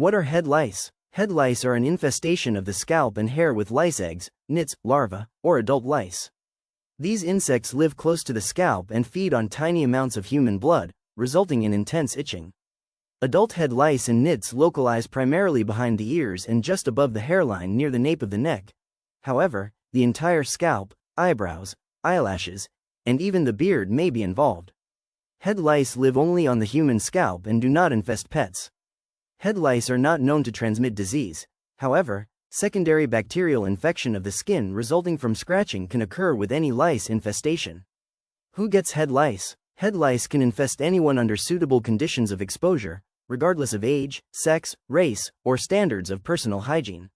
What are head lice? Head lice are an infestation of the scalp and hair with lice eggs, nits, larvae, or adult lice. These insects live close to the scalp and feed on tiny amounts of human blood, resulting in intense itching. Adult head lice and nits localize primarily behind the ears and just above the hairline near the nape of the neck. However, the entire scalp, eyebrows, eyelashes, and even the beard may be involved. Head lice live only on the human scalp and do not infest pets. Head lice are not known to transmit disease. However, secondary bacterial infection of the skin resulting from scratching can occur with any lice infestation. Who gets head lice? Head lice can infest anyone under suitable conditions of exposure, regardless of age, sex, race, or standards of personal hygiene.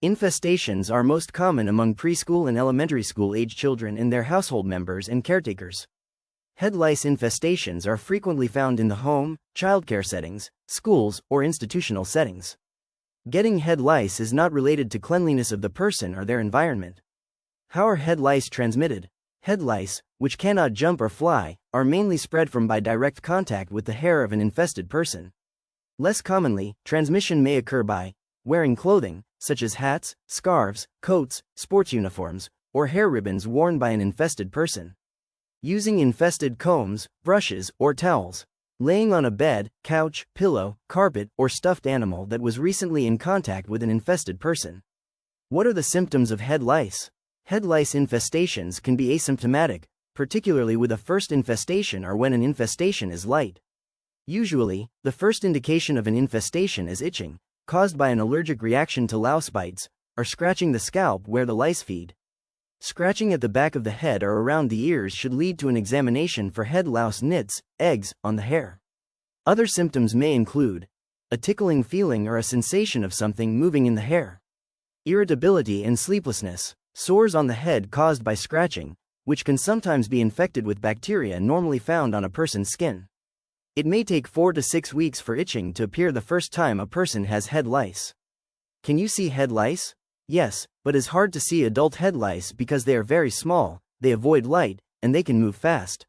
Infestations are most common among preschool and elementary school age children and their household members and caretakers. Head lice infestations are frequently found in the home, childcare settings, schools, or institutional settings. Getting head lice is not related to cleanliness of the person or their environment. How are head lice transmitted? Head lice, which cannot jump or fly, are mainly spread by direct contact with the hair of an infested person. Less commonly, transmission may occur by wearing clothing, such as hats, scarves, coats, sports uniforms, or hair ribbons worn by an infested person. Using infested combs, brushes, or towels. Laying on a bed, couch, pillow, carpet, or stuffed animal that was recently in contact with an infested person. What are the symptoms of head lice? Head lice infestations can be asymptomatic, particularly with a first infestation or when an infestation is light. Usually, the first indication of an infestation is itching, caused by an allergic reaction to louse bites, or scratching the scalp where the lice feed. Scratching at the back of the head or around the ears should lead to an examination for head louse nits, eggs, on the hair. Other symptoms may include a tickling feeling or a sensation of something moving in the hair, irritability and sleeplessness, sores on the head caused by scratching, which can sometimes be infected with bacteria normally found on a person's skin. It may take 4 to 6 weeks for itching to appear the first time a person has head lice. Can you see head lice? Yes, but it's hard to see adult head lice because they are very small, they avoid light, and they can move fast.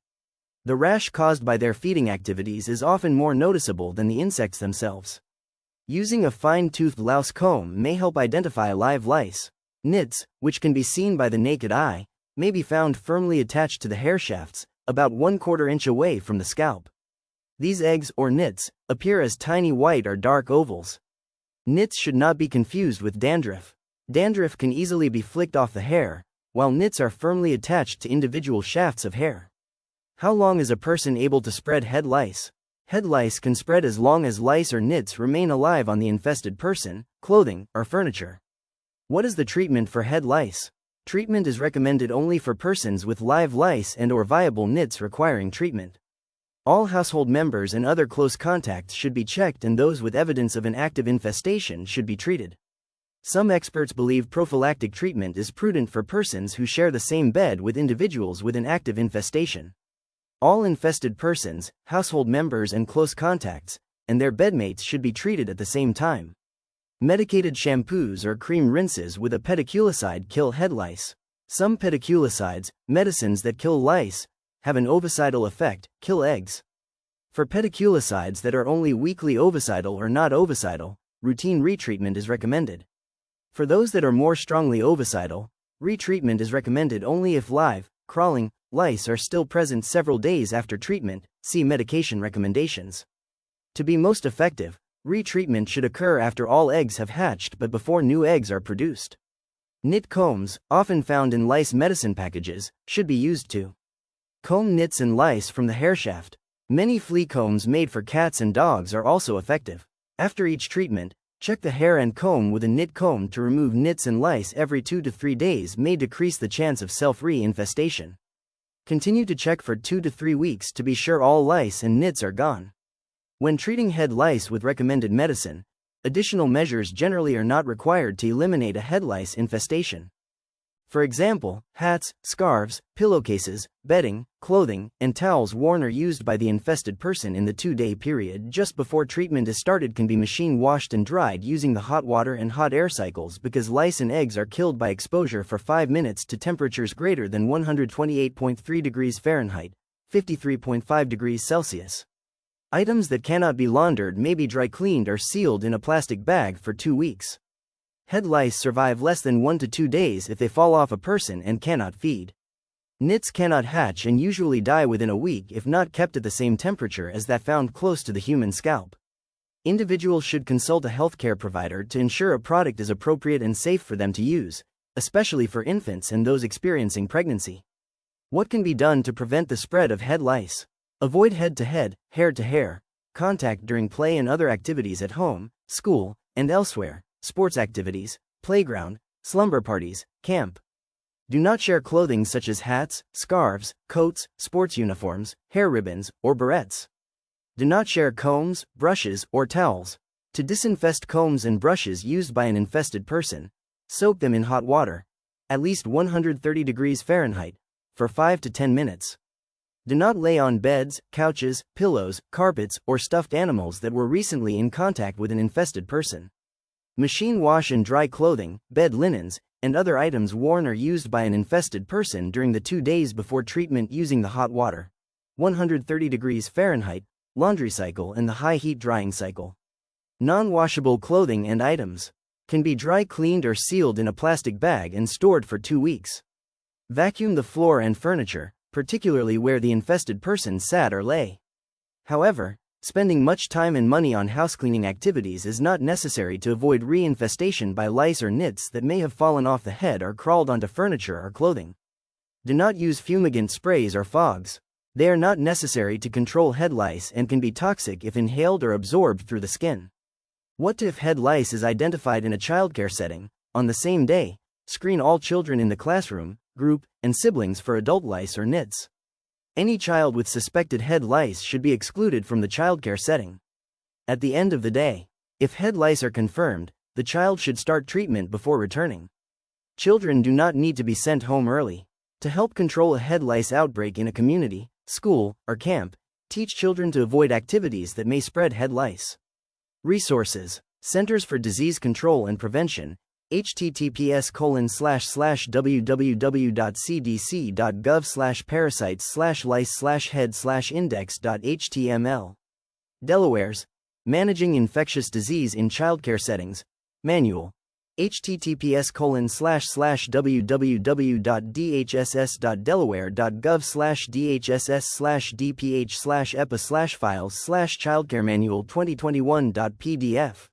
The rash caused by their feeding activities is often more noticeable than the insects themselves. Using a fine-toothed louse comb may help identify live lice. Nits, which can be seen by the naked eye, may be found firmly attached to the hair shafts, about 1/4 inch away from the scalp. These eggs, or nits, appear as tiny white or dark ovals. Nits should not be confused with dandruff. Dandruff can easily be flicked off the hair, while nits are firmly attached to individual shafts of hair. How long is a person able to spread head lice? Head lice can spread as long as lice or nits remain alive on the infested person, clothing, or furniture. What is the treatment for head lice? Treatment is recommended only for persons with live lice and/or viable nits requiring treatment. All household members and other close contacts should be checked, and those with evidence of an active infestation should be treated. Some experts believe prophylactic treatment is prudent for persons who share the same bed with individuals with an active infestation. All infested persons, household members and close contacts, and their bedmates should be treated at the same time. Medicated shampoos or cream rinses with a pediculicide kill head lice. Some pediculicides, medicines that kill lice, have an ovicidal effect, kill eggs. For pediculicides that are only weakly ovicidal or not ovicidal, routine retreatment is recommended. For those that are more strongly ovicidal, retreatment is recommended only if live, crawling, lice are still present several days after treatment. See medication recommendations. To be most effective, retreatment should occur after all eggs have hatched but before new eggs are produced. Nit combs, often found in lice medicine packages, should be used to comb nits and lice from the hair shaft. Many flea combs made for cats and dogs are also effective. After each treatment, check the hair and comb with a nit comb to remove nits and lice every 2 to 3 days may decrease the chance of self-re-infestation. Continue to check for 2 to 3 weeks to be sure all lice and nits are gone. When treating head lice with recommended medicine, additional measures generally are not required to eliminate a head lice infestation. For example, hats, scarves, pillowcases, bedding, clothing, and towels worn or used by the infested person in the 2-day period just before treatment is started can be machine washed and dried using the hot water and hot air cycles, because lice and eggs are killed by exposure for 5 minutes to temperatures greater than 128.3 degrees Fahrenheit, 53.5 degrees Celsius. Items that cannot be laundered may be dry cleaned or sealed in a plastic bag for 2 weeks. Head lice survive less than 1 to 2 days if they fall off a person and cannot feed. Nits cannot hatch and usually die within a week if not kept at the same temperature as that found close to the human scalp. Individuals should consult a healthcare provider to ensure a product is appropriate and safe for them to use, especially for infants and those experiencing pregnancy. What can be done to prevent the spread of head lice? Avoid head-to-head, hair-to-hair contact during play and other activities at home, school, and elsewhere, sports activities, playground, slumber parties, camp. Do not share clothing such as hats, scarves, coats, sports uniforms, hair ribbons, or barrettes. Do not share combs, brushes, or towels. To disinfect combs and brushes used by an infested person, soak them in hot water, at least 130 degrees Fahrenheit, for 5 to 10 minutes. Do not lay on beds, couches, pillows, carpets, or stuffed animals that were recently in contact with an infested person. Machine wash and dry clothing, bed linens, and other items worn or used by an infested person during the 2 days before treatment using the hot water, 130 degrees Fahrenheit, laundry cycle and the high heat drying cycle. Non-washable clothing and items can be dry cleaned or sealed in a plastic bag and stored for 2 weeks. Vacuum the floor and furniture, particularly where the infested person sat or lay. However, spending much time and money on housecleaning activities is not necessary to avoid reinfestation by lice or nits that may have fallen off the head or crawled onto furniture or clothing. Do not use fumigant sprays or fogs. They are not necessary to control head lice and can be toxic if inhaled or absorbed through the skin. What if head lice is identified in a childcare setting? On the same day, screen all children in the classroom, group, and siblings for adult lice or nits. Any child with suspected head lice should be excluded from the childcare setting. At the end of the day, if head lice are confirmed, the child should start treatment before returning. Children do not need to be sent home early. To help control a head lice outbreak in a community, school, or camp, teach children to avoid activities that may spread head lice. Resources: Centers for Disease Control and Prevention, https://www.cdc.gov/parasites/lice/head/index.html. Delaware's Managing Infectious Disease in Childcare Settings Manual, https://www.dhss.delaware.gov/dhss/dph/epa/files/childcaremanual2021.pdf